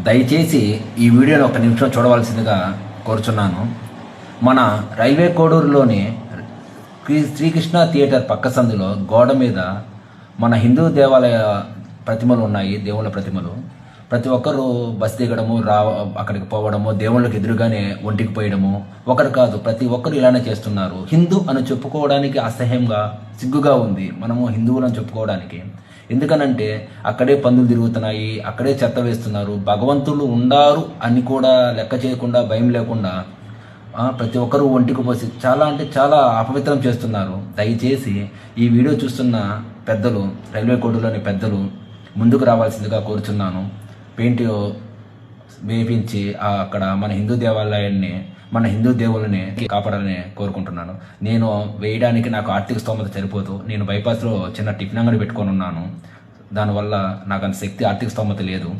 దయచేసి ఈ వీడియోని ఒక నిమిషం చూడవలసిందిగా కోరుచున్నాను. మన రైల్వే కోడూరులోని శ్రీకృష్ణ థియేటర్ పక్క సందులో గోడ మీద మన హిందూ దేవాలయ ప్రతిమలు ఉన్నాయి, దేవుళ్ళ ప్రతిమలు. ప్రతి ఒక్కరూ బస్ దిగడము, అక్కడికి పోవడము, దేవుళ్ళకి ఎదురుగానే ఒంటికి పోయడము, ఒకరు కాదు ప్రతి ఒక్కరు ఇలానే చేస్తున్నారు. హిందూ అని చెప్పుకోవడానికి అసహ్యంగా, సిగ్గుగా ఉంది మనము హిందువులను చెప్పుకోవడానికి. ఎందుకనంటే అక్కడే పందులు తిరుగుతున్నాయి, అక్కడే చెత్త వేస్తున్నారు, భగవంతులు ఉండారు అని కూడా లెక్క చేయకుండా, భయం లేకుండా ప్రతి ఒక్కరూ ఒంటికి పోసి చాలా అంటే చాలా అపవిత్రం చేస్తున్నారు. దయచేసి ఈ వీడియో చూస్తున్న పెద్దలు, రైల్వే కోడూరులోని పెద్దలు ముందుకు రావాల్సిందిగా కోరుచున్నాను. పెయింట్ వేపించి అక్కడ మన హిందూ దేవాలయాన్ని, మన హిందూ దేవుళ్ళని కాపాడాలని కోరుకుంటున్నాను. నేను వేయడానికి నాకు ఆర్థిక స్తోమత సరిపోదు. నేను బైపాస్లో చిన్న టిఫిన్ అంగడి పెట్టుకొని ఉన్నాను. దానివల్ల నాకు అంత శక్తి, ఆర్థిక స్తోమత లేదు.